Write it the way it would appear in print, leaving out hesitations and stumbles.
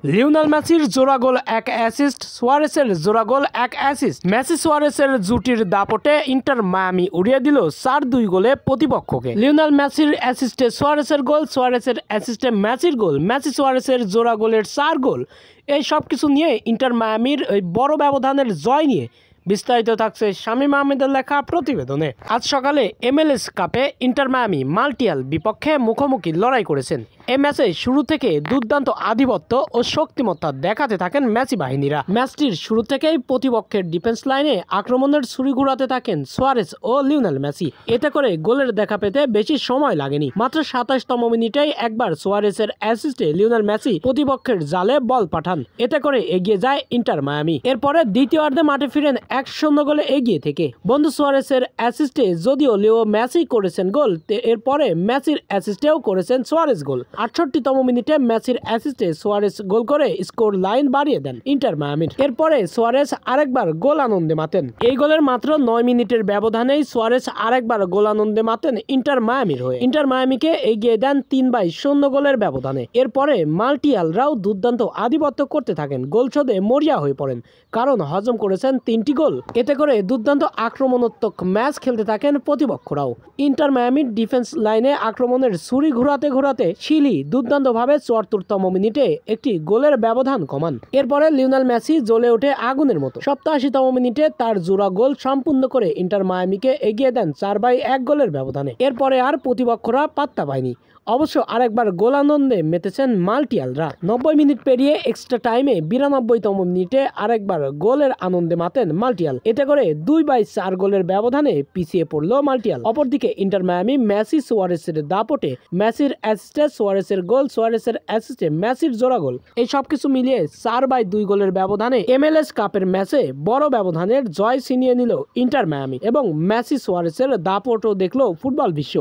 Lionel মেসির জোড়া গোল এক অ্যাসিস্ট, সুয়ারেসের জোড়া গোল এক অ্যাসিস্ট। মেসি সুয়ারেসের জুটির দাপটে ইন্টার মায়ামি উড়িয়ে দিল 4-2 গোলে প্রতিপক্ষকে। লিওনেল মেসির অ্যাসিস্টে সুয়ারেসের গোল, সুয়ারেসের অ্যাসিস্টে মেসির গোল, মেসি সুয়ারেসের জোড়া গোলের 4 গোল। এই সব কিছু নিয়ে ইন্টার মায়ামির এই বড় ব্যবধানের জয় নিয়ে বিস্তারিত থাকছে শামীম আহমেদের লেখা প্রতিবেদনে। আজ সকালে MLS কাপে ইন্টার মায়ামি মাল্টিয়াল বিপক্ষে মুখোমুখি লড়াই করেছেন। এই ম্যাচে শুরু থেকে দুর্দান্ত আধিপত্য ও শক্তিমত্তা দেখাতে থাকেন মেসি বাহিনীরা। ম্যাচটির শুরু থেকেই প্রতিপক্ষের ডিফেন্স লাইনে আক্রমণের ছুরি ঘুরাতে থাকেন সুয়ারেস ও লিওনেল মেসি। এতে করে গোলের দেখা পেতে বেশি সময় লাগেনি। মাত্র 27তম মিনিটেই একবার সুয়ারেসের অ্যাসিস্টে লিওনেল মেসি প্রতিপক্ষের জালে বল পাঠান। এতে করে এগিয়ে যায় ইন্টার মায়ামি। এরপরে দ্বিতীয়ার্ধে মাঠে ফিরেন 1-0 গোলে এগিয়ে থেকে। বন্ধু সুয়ারেসের অ্যাসিস্টে যদিও লিও মেসি করেছেন গোল, এরপরে মেসির অ্যাসিস্টেও করেছেন সুয়ারেস গোল। 68তম মিনিটে মেসির অ্যাসিস্টে সুয়ারেস গোল করে স্কোর লাইন বাড়িয়ে দেন ইন্টার মায়ামির। এরপরে সুয়ারেস আরেকবার গোল আনন্দে মাতেন। এই গোলের মাত্র 9 মিনিটের ব্যবধানেই সুয়ারেস আরেকবার গোল আনন্দে মাতেন ইন্টার মায়ামির হয়ে। ইন্টার মায়ামিকে এগিয়ে দেন 3-0 গোলের ব্যবধানে। এরপরে মাল্টিয়ালরাও দুর্দান্ত আধিপত্য করতে থাকেন। গোল শোধে মরিয়া হয়ে পড়েন, কারণ হজম করেছেন 3টি গোল। এতে করে দুর্দান্ত আক্রমণাত্মক ম্যাচ খেলতে থাকেন প্রতিপক্ষরাও। ইন্টার মায়ামির ডিফেন্স লাইনে আক্রমণের ছুরি ঘোরাতে ঘোরাতে শিলি দুর্দান্তভাবে 74তম মিনিটে একটি গোলের ব্যবধান কমান। এরপরে লিওনেল মেসি জ্বলে ওঠে আগুনের মতো। 87তম মিনিটে তার জোড়া গোল সম্পূর্ণ করে ইন্টার মায়ামিকে এগিয়ে দেন 4-1 গোলের ব্যবধানে। এরপরে আর প্রতিপক্ষরা পাত্তা পায়নি। অবশ্য আরেকবার গোল আনন্দে মেতেছেন মাল্টিয়ালরা। 90 মিনিট পেরিয়ে এক্সট্রা টাইমে 92তম মিনিটে আরেকবার গোলের আনন্দে মাতেন মাল্টিয়াল। এতে করে 2-4 গোলের ব্যবধানে পিছিয়ে পড়ল মাল্টিয়াল। অপরদিকে ইন্টার মায়ামি মেসি সুয়ারেসের দাপটে, মেসির অ্যাসিস্টে সুয়ারেসের গোল, সুয়ারেসের অ্যাসিস্টে মেসির জোড়া গোল, এই সবকিছু মিলিয়ে 4-2 গোলের ব্যবধানে MLS কাপের ম্যাচে বড় ব্যবধানের জয় ছিনিয়ে নিল ইন্টার মায়ামি এবং মেসি সুয়ারেসের দাপটও দেখল ফুটবল বিশ্ব।